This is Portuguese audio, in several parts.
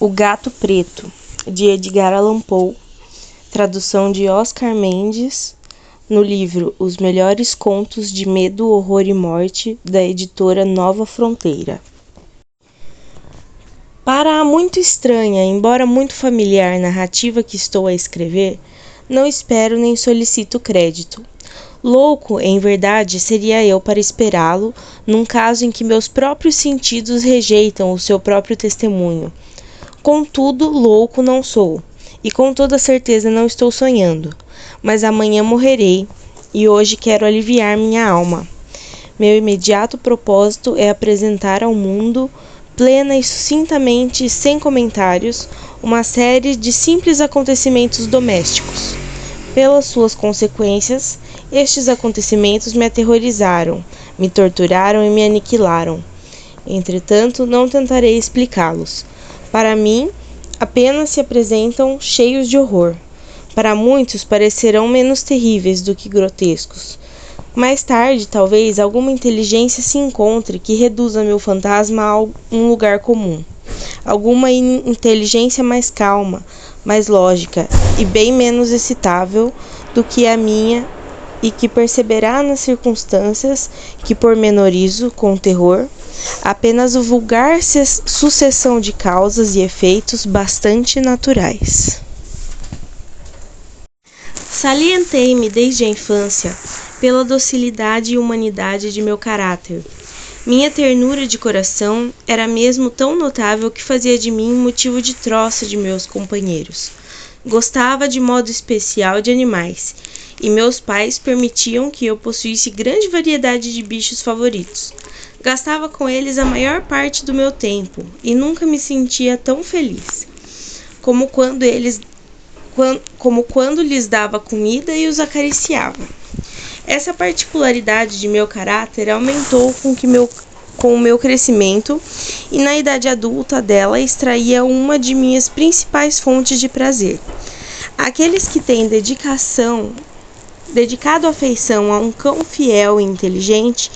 O Gato Preto, de Edgar Allan Poe, tradução de Oscar Mendes, no livro Os Melhores Contos de Medo, Horror e Morte, da editora Nova Fronteira. Para a muito estranha, embora muito familiar narrativa que estou a escrever, não espero nem solicito crédito. Louco, em verdade, seria eu para esperá-lo, num caso em que meus próprios sentidos rejeitam o seu próprio testemunho. Contudo, louco não sou, e com toda certeza não estou sonhando, mas amanhã morrerei, e hoje quero aliviar minha alma. Meu imediato propósito é apresentar ao mundo, plena e sucintamente, sem comentários, uma série de simples acontecimentos domésticos. Pelas suas consequências, estes acontecimentos me aterrorizaram, me torturaram e me aniquilaram. Entretanto, não tentarei explicá-los. Para mim, apenas se apresentam cheios de horror. Para muitos parecerão menos terríveis do que grotescos. Mais tarde, talvez, alguma inteligência se encontre que reduza meu fantasma a um lugar comum. Alguma inteligência mais calma, mais lógica e bem menos excitável do que a minha e que perceberá nas circunstâncias que pormenorizo com terror apenas o vulgar sucessão de causas e efeitos bastante naturais. Salientei-me desde a infância pela docilidade e humanidade de meu caráter. Minha ternura de coração era mesmo tão notável que fazia de mim motivo de troça de meus companheiros. Gostava de modo especial de animais, e meus pais permitiam que eu possuísse grande variedade de bichos favoritos. Gastava com eles a maior parte do meu tempo, e nunca me sentia tão feliz como quando lhes dava comida e os acariciava. Essa particularidade de meu caráter aumentou com o meu crescimento, e na idade adulta dela extraía uma de minhas principais fontes de prazer. Aqueles que têm dedicado afeição a um cão fiel e inteligente,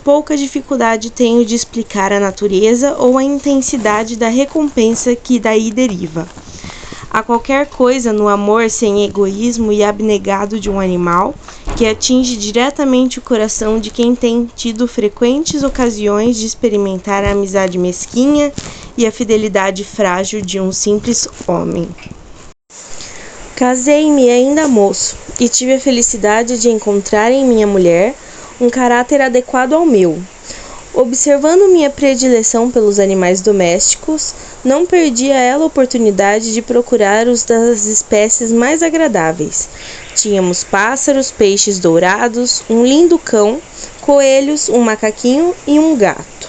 pouca dificuldade tenho de explicar a natureza ou a intensidade da recompensa que daí deriva. Há qualquer coisa no amor sem egoísmo e abnegado de um animal que atinge diretamente o coração de quem tem tido frequentes ocasiões de experimentar a amizade mesquinha e a fidelidade frágil de um simples homem. Casei-me ainda moço e tive a felicidade de encontrar em minha mulher um caráter adequado ao meu. Observando minha predileção pelos animais domésticos, não perdi a ela oportunidade de procurar os das espécies mais agradáveis. Tínhamos pássaros, peixes dourados, um lindo cão, coelhos, um macaquinho e um gato.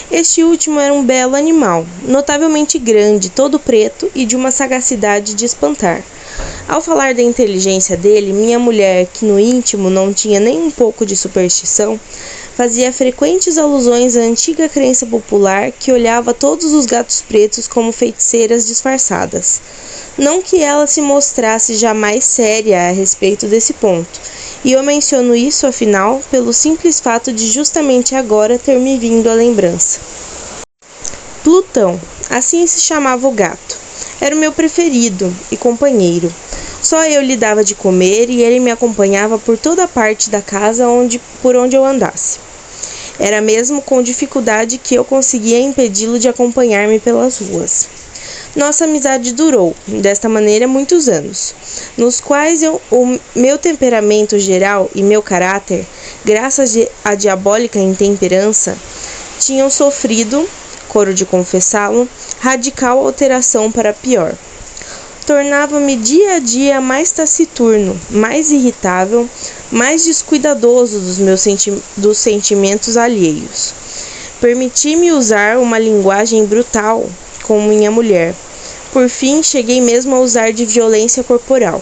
Este último era um belo animal, notavelmente grande, todo preto e de uma sagacidade de espantar. Ao falar da inteligência dele, minha mulher, que no íntimo não tinha nem um pouco de superstição, fazia frequentes alusões à antiga crença popular que olhava todos os gatos pretos como feiticeiras disfarçadas. Não que ela se mostrasse jamais séria a respeito desse ponto, e eu menciono isso, afinal, pelo simples fato de justamente agora ter me vindo à lembrança. Plutão, assim se chamava o gato, era o meu preferido e companheiro. Só eu lhe dava de comer e ele me acompanhava por toda a parte da casa por onde eu andasse. Era mesmo com dificuldade que eu conseguia impedi-lo de acompanhar-me pelas ruas. Nossa amizade durou, desta maneira, muitos anos, nos quais o meu temperamento geral e meu caráter, graças à diabólica intemperança, tinham sofrido, coro de confessá-lo, radical alteração para pior. Tornava-me dia a dia mais taciturno, mais irritável, mais descuidadoso dos sentimentos alheios. Permiti-me usar uma linguagem brutal com minha mulher. Por fim, cheguei mesmo a usar de violência corporal.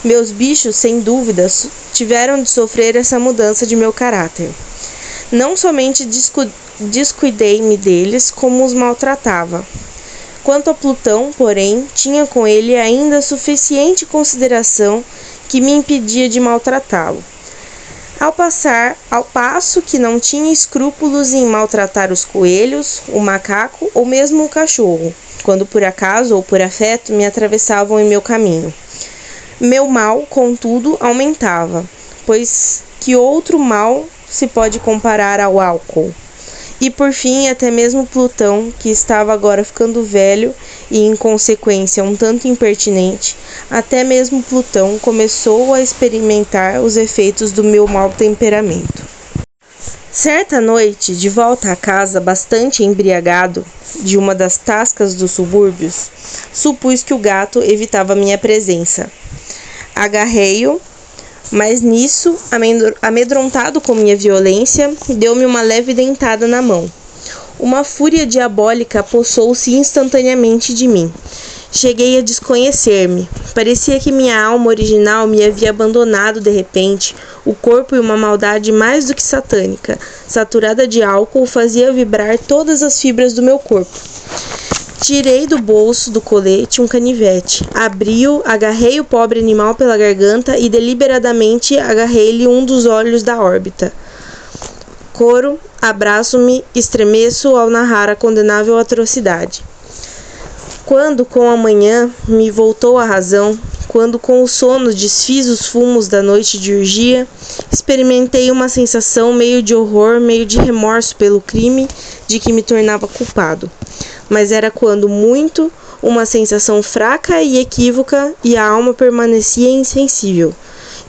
Meus bichos, sem dúvidas, tiveram de sofrer essa mudança de meu caráter. Não somente descuidei-me deles, como os maltratava. Quanto a Plutão, porém, tinha com ele ainda suficiente consideração que me impedia de maltratá-lo. Ao passo que não tinha escrúpulos em maltratar os coelhos, o macaco ou mesmo o cachorro, quando por acaso ou por afeto me atravessavam em meu caminho. Meu mal, contudo, aumentava, pois que outro mal se pode comparar ao álcool? E por fim, até mesmo Plutão, que estava agora ficando velho e em consequência um tanto impertinente, até mesmo Plutão começou a experimentar os efeitos do meu mau temperamento. Certa noite, de volta à casa bastante embriagado de uma das tascas dos subúrbios, supus que o gato evitava minha presença. Agarrei-o, mas nisso, amedrontado com minha violência, deu-me uma leve dentada na mão. Uma fúria diabólica apossou-se instantaneamente de mim. Cheguei a desconhecer-me. Parecia que minha alma original me havia abandonado de repente. O corpo e uma maldade mais do que satânica, saturada de álcool, fazia vibrar todas as fibras do meu corpo. Tirei do bolso do colete um canivete, abri-o, agarrei o pobre animal pela garganta e deliberadamente agarrei-lhe um dos olhos da órbita. Coro, abraço-me, estremeço ao narrar a condenável atrocidade. Quando com a manhã me voltou a razão, quando com o sono desfiz os fumos da noite de orgia, experimentei uma sensação meio de horror, meio de remorso pelo crime de que me tornava culpado. Mas era quando muito, uma sensação fraca e equívoca, e a alma permanecia insensível.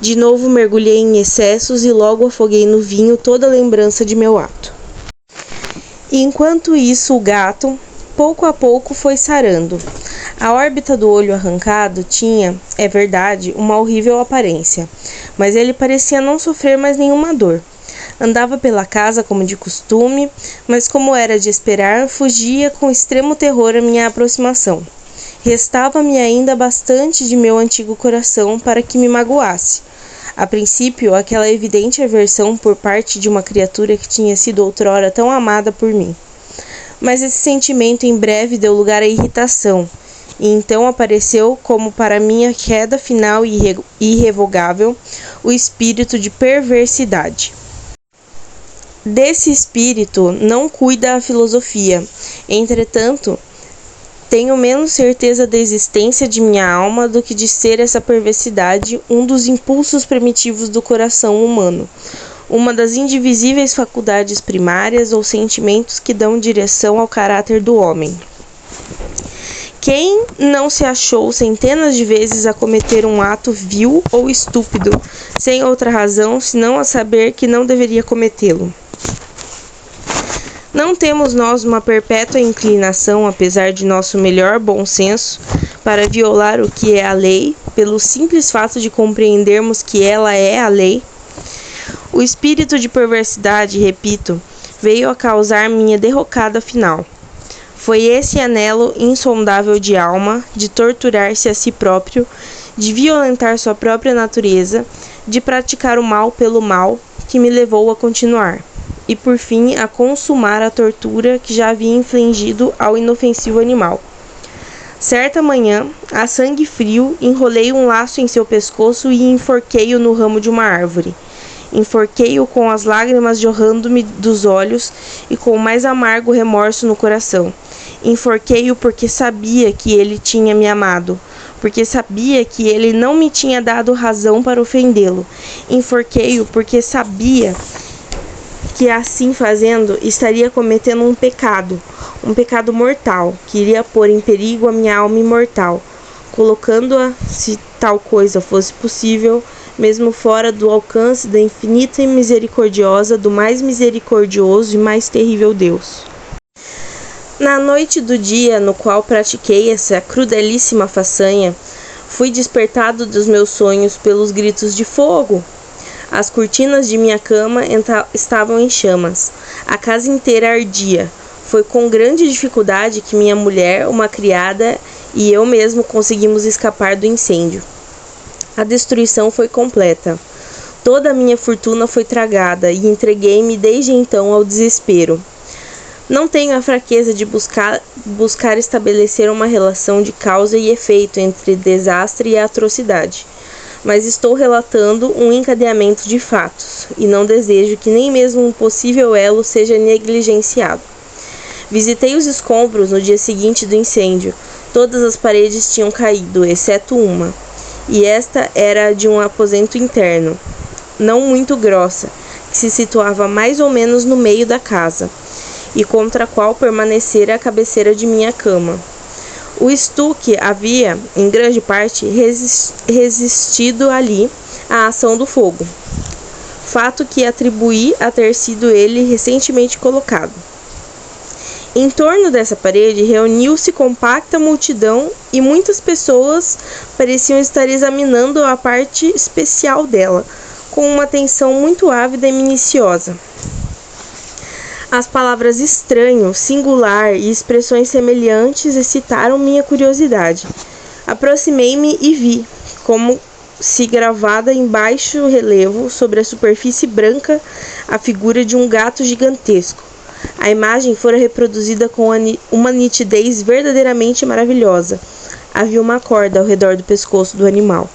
De novo mergulhei em excessos e logo afoguei no vinho toda a lembrança de meu ato. E enquanto isso, o gato, pouco a pouco, foi sarando. A órbita do olho arrancado tinha, é verdade, uma horrível aparência, mas ele parecia não sofrer mais nenhuma dor. Andava pela casa como de costume, mas como era de esperar, fugia com extremo terror a minha aproximação. Restava-me ainda bastante de meu antigo coração para que me magoasse. A princípio, aquela evidente aversão por parte de uma criatura que tinha sido outrora tão amada por mim. Mas esse sentimento em breve deu lugar à irritação, e então apareceu, como para minha queda final e irrevogável, o espírito de perversidade. Desse espírito não cuida a filosofia. Entretanto, tenho menos certeza da existência de minha alma do que de ser essa perversidade um dos impulsos primitivos do coração humano, uma das indivisíveis faculdades primárias ou sentimentos que dão direção ao caráter do homem. Quem não se achou centenas de vezes a cometer um ato vil ou estúpido, sem outra razão senão a saber que não deveria cometê-lo? Não temos nós uma perpétua inclinação, apesar de nosso melhor bom senso, para violar o que é a lei, pelo simples fato de compreendermos que ela é a lei? O espírito de perversidade, repito, veio a causar minha derrocada final. Foi esse anelo insondável de alma, de torturar-se a si próprio, de violentar sua própria natureza, de praticar o mal pelo mal, que me levou a continuar, e por fim a consumar a tortura que já havia infligido ao inofensivo animal. Certa manhã, a sangue frio, enrolei um laço em seu pescoço e enforquei-o no ramo de uma árvore. Enforquei-o com as lágrimas jorrando-me dos olhos e com o mais amargo remorso no coração. Enforquei-o porque sabia que ele tinha me amado, porque sabia que ele não me tinha dado razão para ofendê-lo. Enforquei-o porque sabia que assim fazendo estaria cometendo um pecado mortal, que iria pôr em perigo a minha alma imortal, colocando-a, se tal coisa fosse possível, mesmo fora do alcance da infinita e misericordiosa, do mais misericordioso e mais terrível Deus. Na noite do dia no qual pratiquei essa crudelíssima façanha, fui despertado dos meus sonhos pelos gritos de fogo. As cortinas de minha cama estavam em chamas. A casa inteira ardia. Foi com grande dificuldade que minha mulher, uma criada e eu mesmo conseguimos escapar do incêndio. A destruição foi completa. Toda a minha fortuna foi tragada e entreguei-me desde então ao desespero. Não tenho a fraqueza de buscar estabelecer uma relação de causa e efeito entre desastre e atrocidade. mas estou relatando um encadeamento de fatos, e não desejo que nem mesmo um possível elo seja negligenciado. Visitei os escombros no dia seguinte do incêndio. Todas as paredes tinham caído, exceto uma, e esta era de um aposento interno, não muito grossa, que se situava mais ou menos no meio da casa, e contra a qual permanecera a cabeceira de minha cama. O estuque havia, em grande parte, resistido ali à ação do fogo, fato que atribuí a ter sido ele recentemente colocado. Em torno dessa parede reuniu-se compacta multidão e muitas pessoas pareciam estar examinando a parte especial dela, com uma atenção muito ávida e minuciosa. As palavras estranho, singular e expressões semelhantes excitaram minha curiosidade. Aproximei-me e vi, como se gravada em baixo relevo sobre a superfície branca, a figura de um gato gigantesco. A imagem fora reproduzida com uma nitidez verdadeiramente maravilhosa. Havia uma corda ao redor do pescoço do animal.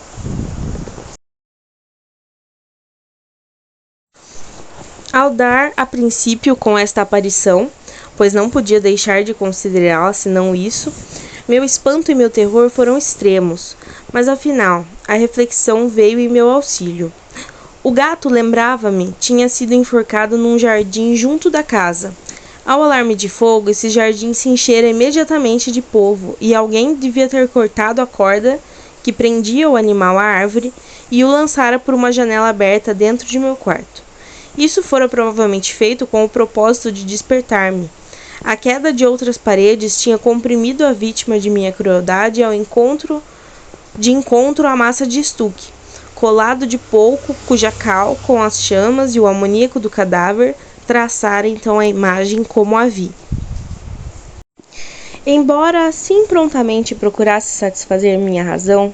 Ao dar a princípio com esta aparição, pois não podia deixar de considerá-la senão isso, meu espanto e meu terror foram extremos, mas afinal, a reflexão veio em meu auxílio. O gato, lembrava-me, tinha sido enforcado num jardim junto da casa. Ao alarme de fogo, esse jardim se enchera imediatamente de polvo, e alguém devia ter cortado a corda que prendia o animal à árvore e o lançara por uma janela aberta dentro de meu quarto. Isso fora provavelmente feito com o propósito de despertar-me. A queda de outras paredes tinha comprimido a vítima de minha crueldade ao encontro à massa de estuque, colado de pouco, cuja cal, com as chamas e o amoníaco do cadáver, traçara então a imagem como a vi. Embora assim prontamente procurasse satisfazer minha razão,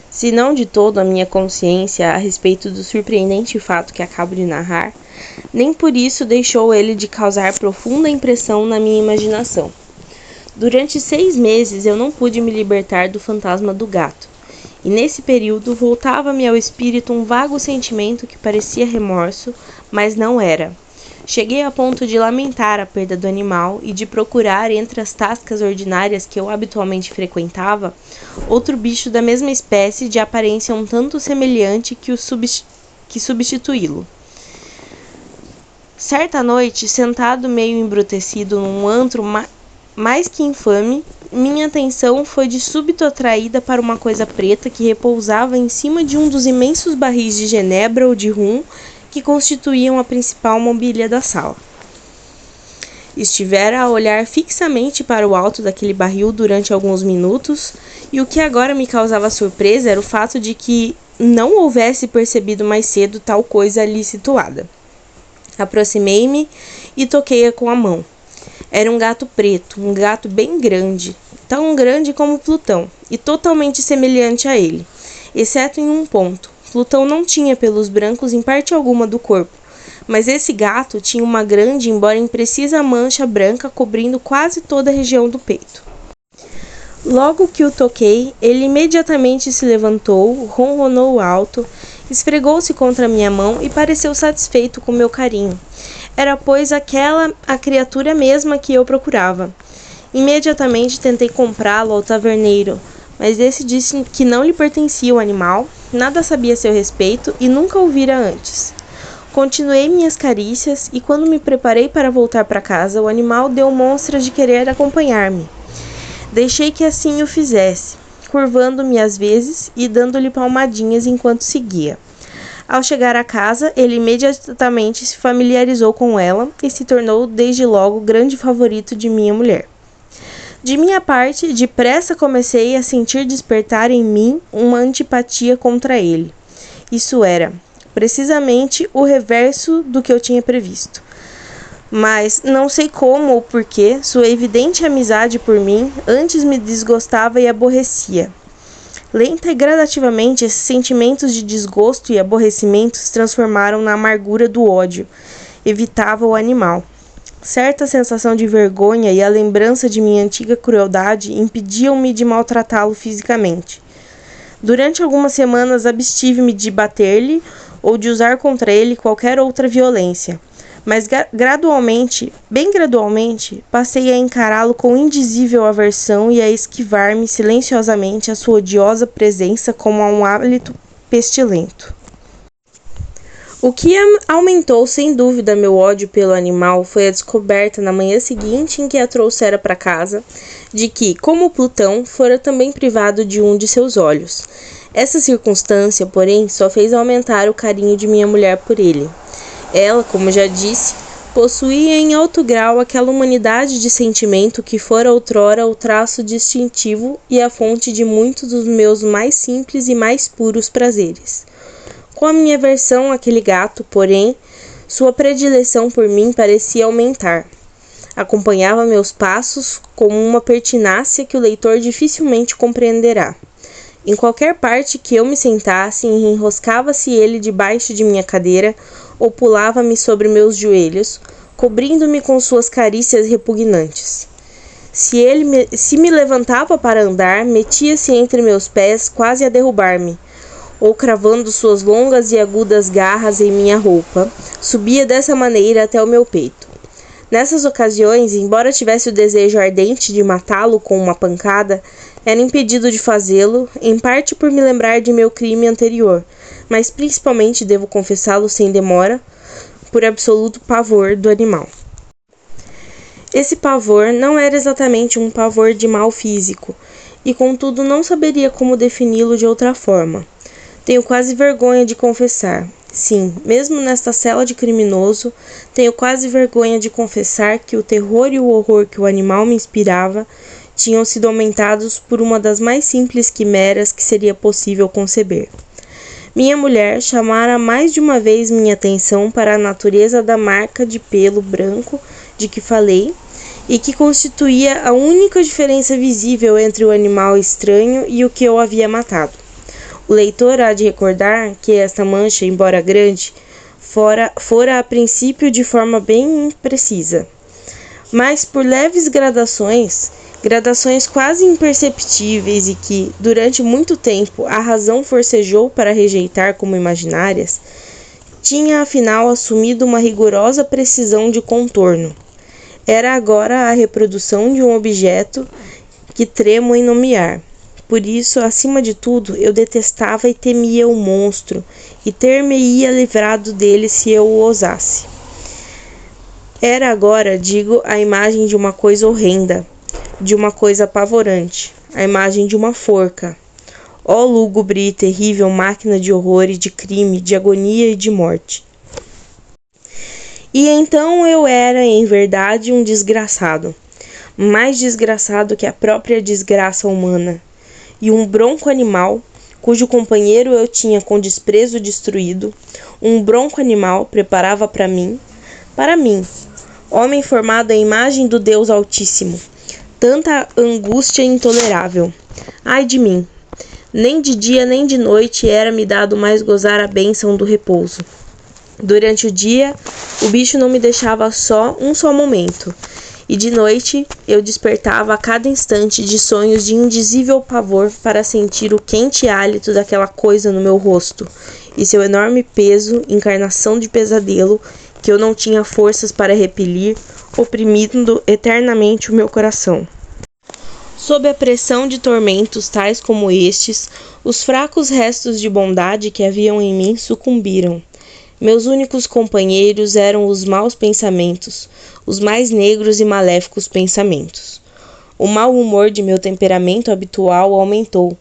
se não de todo a minha consciência a respeito do surpreendente fato que acabo de narrar, nem por isso deixou ele de causar profunda impressão na minha imaginação. Durante 6 meses eu não pude me libertar do fantasma do gato, e nesse período voltava-me ao espírito um vago sentimento que parecia remorso, mas não era. Cheguei a ponto de lamentar a perda do animal e de procurar entre as tascas ordinárias que eu habitualmente frequentava outro bicho da mesma espécie de aparência um tanto semelhante que substituí-lo. Certa noite, sentado meio embrutecido num antro mais que infame, minha atenção foi de súbito atraída para uma coisa preta que repousava em cima de um dos imensos barris de genebra ou de rum que constituíam a principal mobília da sala. Estivera a olhar fixamente para o alto daquele barril durante alguns minutos, e o que agora me causava surpresa era o fato de que não houvesse percebido mais cedo tal coisa ali situada. Aproximei-me e toquei-a com a mão. Era um gato preto, um gato bem grande, tão grande como Plutão, e totalmente semelhante a ele, exceto em um ponto. Plutão não tinha pelos brancos em parte alguma do corpo, mas esse gato tinha uma grande, embora imprecisa mancha branca cobrindo quase toda a região do peito. Logo que o toquei, ele imediatamente se levantou, ronronou alto, esfregou-se contra minha mão e pareceu satisfeito com meu carinho. Era, pois, aquela a criatura mesma que eu procurava. Imediatamente tentei comprá-lo ao taverneiro, mas esse disse que não lhe pertencia o animal, nada sabia a seu respeito e nunca o vira antes. Continuei minhas carícias e quando me preparei para voltar para casa, o animal deu mostras de querer acompanhar-me. Deixei que assim o fizesse, curvando-me às vezes e dando-lhe palmadinhas enquanto seguia. Ao chegar à casa, ele imediatamente se familiarizou com ela e se tornou desde logo grande favorito de minha mulher. De minha parte, depressa comecei a sentir despertar em mim uma antipatia contra ele. Isso era, precisamente, o reverso do que eu tinha previsto. Mas, não sei como ou porquê, sua evidente amizade por mim antes me desgostava e aborrecia. Lenta e gradativamente, esses sentimentos de desgosto e aborrecimento se transformaram na amargura do ódio. Evitava o animal. Certa sensação de vergonha e a lembrança de minha antiga crueldade impediam-me de maltratá-lo fisicamente. Durante algumas semanas abstive-me de bater-lhe ou de usar contra ele qualquer outra violência, mas gradualmente, bem gradualmente, passei a encará-lo com indizível aversão e a esquivar-me silenciosamente a sua odiosa presença como a um hálito pestilento. O que aumentou sem dúvida meu ódio pelo animal foi a descoberta na manhã seguinte em que a trouxera para casa, de que, como Plutão, fora também privado de um de seus olhos. Essa circunstância, porém, só fez aumentar o carinho de minha mulher por ele. Ela, como já disse, possuía em alto grau aquela humanidade de sentimento que fora outrora o traço distintivo e a fonte de muitos dos meus mais simples e mais puros prazeres. Com a minha aversão àquele gato, porém, sua predileção por mim parecia aumentar. Acompanhava meus passos com uma pertinácia que o leitor dificilmente compreenderá. Em qualquer parte que eu me sentasse, enroscava-se ele debaixo de minha cadeira ou pulava-me sobre meus joelhos, cobrindo-me com suas carícias repugnantes. Se me levantava para andar, metia-se entre meus pés quase a derrubar-me, ou cravando suas longas e agudas garras em minha roupa, subia dessa maneira até o meu peito. Nessas ocasiões, embora tivesse o desejo ardente de matá-lo com uma pancada, era impedido de fazê-lo, em parte por me lembrar de meu crime anterior, mas principalmente, devo confessá-lo sem demora, por absoluto pavor do animal. Esse pavor não era exatamente um pavor de mal físico, e contudo não saberia como defini-lo de outra forma. Tenho quase vergonha de confessar. Sim, mesmo nesta cela de criminoso, tenho quase vergonha de confessar que o terror e o horror que o animal me inspirava tinham sido aumentados por uma das mais simples quimeras que seria possível conceber. Minha mulher chamara mais de uma vez minha atenção para a natureza da marca de pelo branco de que falei, e que constituía a única diferença visível entre o animal estranho e o que eu havia matado. O leitor há de recordar que esta mancha, embora grande, fora a princípio de forma bem imprecisa, mas por leves gradações quase imperceptíveis e que, durante muito tempo, a razão forcejou para rejeitar como imaginárias, tinha afinal assumido uma rigorosa precisão de contorno. Era agora a reprodução de um objeto que tremo em nomear. Por isso, acima de tudo, eu detestava e temia o monstro, e ter-me-ia livrado dele se eu o ousasse. Era agora, digo, a imagem de uma coisa horrenda, de uma coisa apavorante, a imagem de uma forca. Ó lúgubre e terrível máquina de horror e de crime, de agonia e de morte. E então eu era, em verdade, um desgraçado, mais desgraçado que a própria desgraça humana, e um bronco animal, cujo companheiro eu tinha com desprezo destruído, um bronco animal preparava para mim, homem formado à imagem do Deus Altíssimo, tanta angústia intolerável. Ai de mim! Nem de dia nem de noite era-me dado mais gozar a bênção do repouso. Durante o dia, o bicho não me deixava só um só momento, e de noite eu despertava a cada instante de sonhos de indizível pavor para sentir o quente hálito daquela coisa no meu rosto, e seu enorme peso, encarnação de pesadelo, que eu não tinha forças para repelir, oprimindo eternamente o meu coração. Sob a pressão de tormentos tais como estes, os fracos restos de bondade que haviam em mim sucumbiram. Meus únicos companheiros eram os maus pensamentos, os mais negros e maléficos pensamentos. O mau humor de meu temperamento habitual aumentou,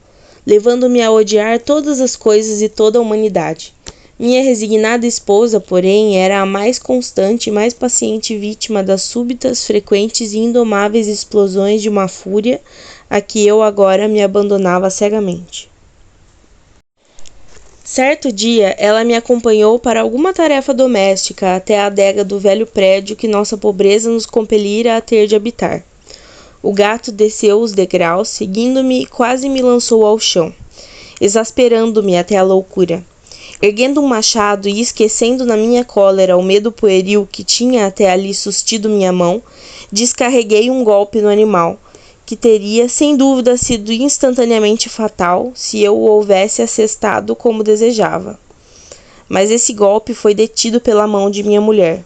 levando-me a odiar todas as coisas e toda a humanidade. Minha resignada esposa, porém, era a mais constante e mais paciente vítima das súbitas, frequentes e indomáveis explosões de uma fúria a que eu agora me abandonava cegamente. Certo dia, ela me acompanhou para alguma tarefa doméstica até a adega do velho prédio que nossa pobreza nos compelira a ter de habitar. O gato desceu os degraus, seguindo-me e quase me lançou ao chão, exasperando-me até a loucura. Erguendo um machado e esquecendo na minha cólera o medo pueril que tinha até ali sustido minha mão, descarreguei um golpe no animal, que teria, sem dúvida, sido instantaneamente fatal se eu o houvesse assestado como desejava. Mas esse golpe foi detido pela mão de minha mulher.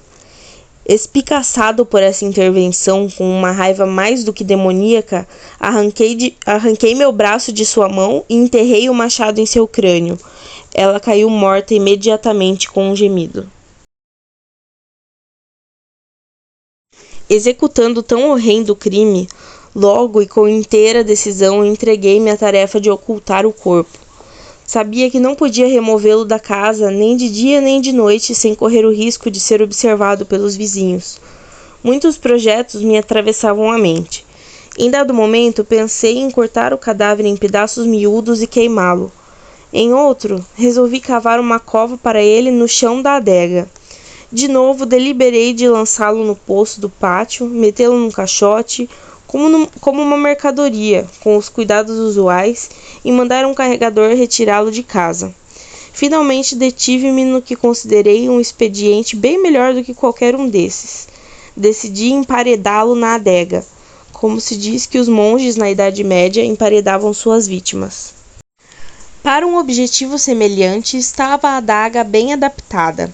Espicaçado por essa intervenção, com uma raiva mais do que demoníaca, arranquei meu braço de sua mão e enterrei o machado em seu crânio. Ela caiu morta imediatamente com um gemido. Executando tão horrendo crime, logo e com inteira decisão entreguei-me à tarefa de ocultar o corpo. Sabia que não podia removê-lo da casa, nem de dia nem de noite, sem correr o risco de ser observado pelos vizinhos. Muitos projetos me atravessavam a mente. Em dado momento, pensei em cortar o cadáver em pedaços miúdos e queimá-lo. Em outro, resolvi cavar uma cova para ele no chão da adega. De novo, deliberei de lançá-lo no poço do pátio, metê-lo num caixote, como uma mercadoria, com os cuidados usuais, e mandar um carregador retirá-lo de casa. Finalmente detive-me no que considerei um expediente bem melhor do que qualquer um desses. Decidi emparedá-lo na adega, como se diz que os monges na Idade Média emparedavam suas vítimas. Para um objetivo semelhante estava a adaga bem adaptada.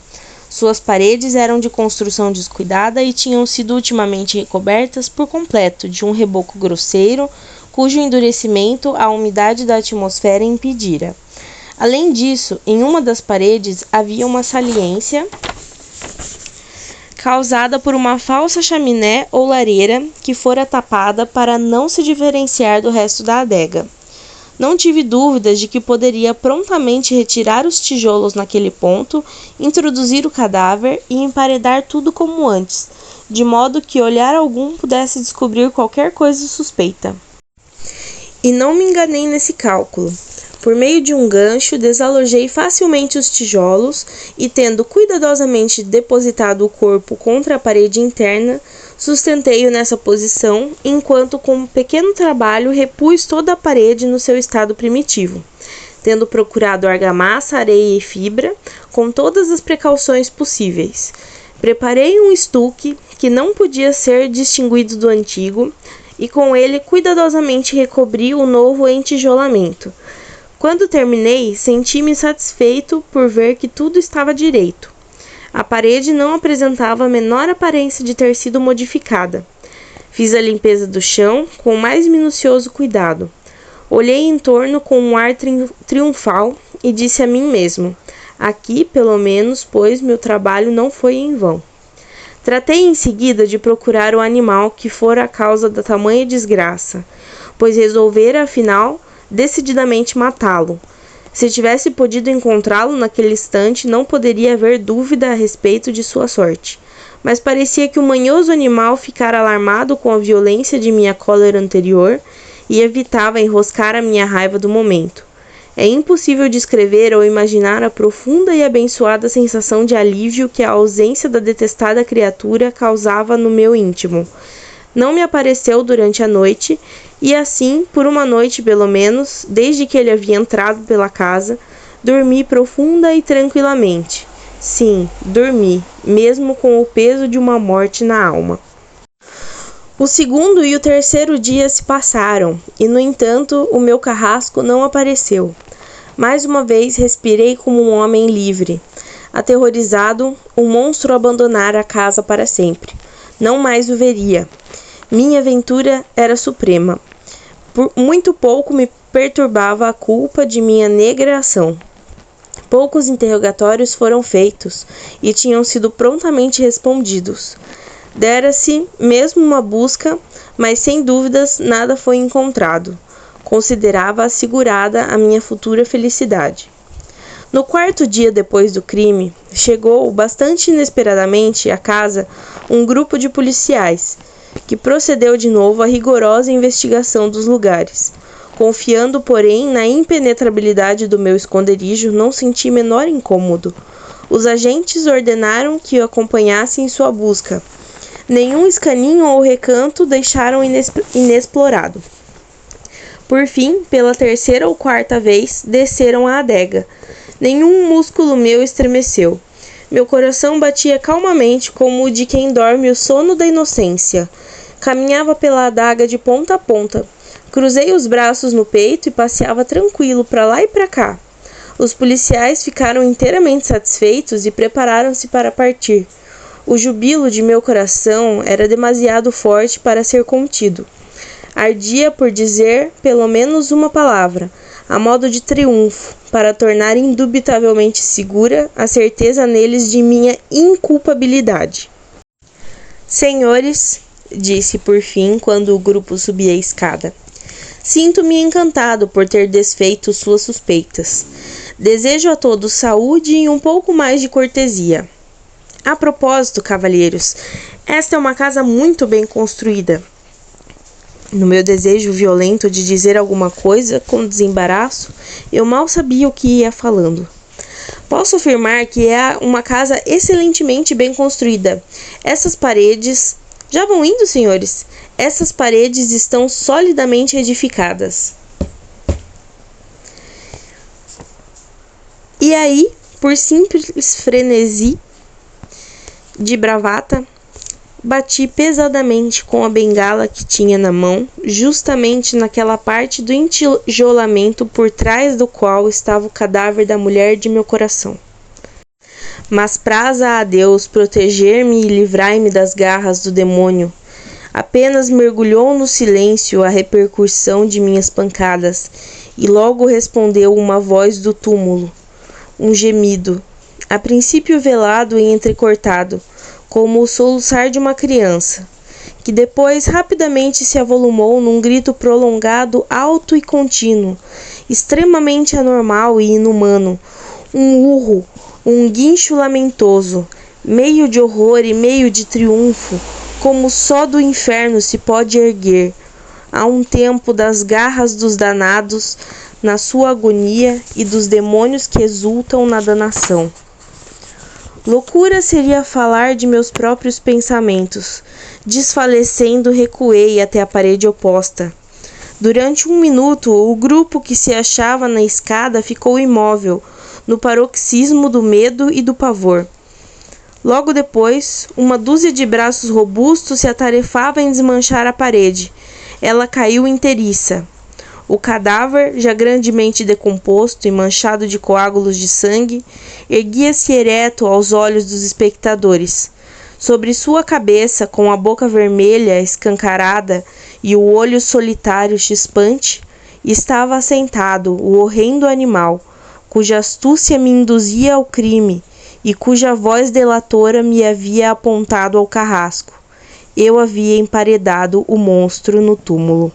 Suas paredes eram de construção descuidada e tinham sido ultimamente recobertas por completo de um reboco grosseiro, cujo endurecimento a umidade da atmosfera impedira. Além disso, em uma das paredes havia uma saliência causada por uma falsa chaminé ou lareira que fora tapada para não se diferenciar do resto da adega. Não tive dúvidas de que poderia prontamente retirar os tijolos naquele ponto, introduzir o cadáver e emparedar tudo como antes, de modo que olhar algum pudesse descobrir qualquer coisa suspeita. E não me enganei nesse cálculo. Por meio de um gancho, desalojei facilmente os tijolos e, tendo cuidadosamente depositado o corpo contra a parede interna, sustentei-o nessa posição, enquanto com um pequeno trabalho repus toda a parede no seu estado primitivo, tendo procurado argamassa, areia e fibra, com todas as precauções possíveis. Preparei um estuque que não podia ser distinguido do antigo, e com ele cuidadosamente recobri o novo entijolamento. Quando terminei, senti-me satisfeito por ver que tudo estava direito. A parede não apresentava a menor aparência de ter sido modificada. Fiz a limpeza do chão com o mais minucioso cuidado. Olhei em torno com um ar triunfal e disse a mim mesmo: aqui, pelo menos, pois meu trabalho não foi em vão. Tratei em seguida de procurar o animal que fora a causa da tamanha desgraça, pois resolvera, afinal, decididamente matá-lo. Se tivesse podido encontrá-lo naquele instante, não poderia haver dúvida a respeito de sua sorte. Mas parecia que o manhoso animal ficara alarmado com a violência de minha cólera anterior e evitava enroscar a minha raiva do momento. É impossível descrever ou imaginar a profunda e abençoada sensação de alívio que a ausência da detestada criatura causava no meu íntimo. Não me apareceu durante a noite, e assim, por uma noite pelo menos, desde que ele havia entrado pela casa, dormi profunda e tranquilamente. Sim, dormi, mesmo com o peso de uma morte na alma. O segundo e o terceiro dia se passaram, e no entanto o meu carrasco não apareceu. Mais uma vez respirei como um homem livre. Aterrorizado, o monstro abandonara a casa para sempre. Não mais o veria. Minha aventura era suprema. Por muito pouco me perturbava a culpa de minha negra ação. Poucos interrogatórios foram feitos e tinham sido prontamente respondidos. Dera-se mesmo uma busca, mas sem dúvidas nada foi encontrado. Considerava assegurada a minha futura felicidade. No quarto dia depois do crime, chegou bastante inesperadamente à casa um grupo de policiais, que procedeu de novo à rigorosa investigação dos lugares. Confiando, porém, na impenetrabilidade do meu esconderijo, não senti menor incômodo. Os agentes ordenaram que o acompanhasse em sua busca. Nenhum escaninho ou recanto deixaram inexplorado. Por fim, pela terceira ou quarta vez, desceram a adega. Nenhum músculo meu estremeceu. Meu coração batia calmamente como o de quem dorme o sono da inocência. Caminhava pela adaga de ponta a ponta. Cruzei os braços no peito e passeava tranquilo para lá e para cá. Os policiais ficaram inteiramente satisfeitos e prepararam-se para partir. O jubilo de meu coração era demasiado forte para ser contido. Ardia por dizer pelo menos uma palavra, a modo de triunfo, para tornar indubitavelmente segura a certeza neles de minha inculpabilidade. Senhores, disse por fim quando o grupo subia a escada, sinto-me encantado por ter desfeito suas suspeitas. Desejo a todos saúde e um pouco mais de cortesia. A propósito, cavalheiros, esta é uma casa muito bem construída. No meu desejo violento de dizer alguma coisa com desembaraço, eu mal sabia o que ia falando. Posso afirmar que é uma casa excelentemente bem construída. Essas paredes... Já vão indo, senhores? Essas paredes estão solidamente edificadas. E aí, por simples frenesi de bravata, bati pesadamente com a bengala que tinha na mão, justamente naquela parte do entijolamento por trás do qual estava o cadáver da mulher de meu coração. Mas praza a Deus proteger-me e livrar-me das garras do demônio. Apenas mergulhou no silêncio a repercussão de minhas pancadas, e logo respondeu uma voz do túmulo, um gemido, a princípio velado e entrecortado, como o soluçar de uma criança, que depois rapidamente se avolumou num grito prolongado, alto e contínuo, extremamente anormal e inumano, um urro, um guincho lamentoso, meio de horror e meio de triunfo, como só do inferno se pode erguer, a um tempo das garras dos danados na sua agonia e dos demônios que exultam na danação. Loucura seria falar de meus próprios pensamentos. Desfalecendo, recuei até a parede oposta. Durante 1 minuto, o grupo que se achava na escada ficou imóvel, no paroxismo do medo e do pavor. Logo depois, uma dúzia de braços robustos se atarefava em desmanchar a parede. Ela caiu inteiriça. O cadáver, já grandemente decomposto e manchado de coágulos de sangue, erguia-se ereto aos olhos dos espectadores. Sobre sua cabeça, com a boca vermelha escancarada e o olho solitário chispante, estava assentado o horrendo animal, cuja astúcia me induzia ao crime e cuja voz delatora me havia apontado ao carrasco. Eu havia emparedado o monstro no túmulo.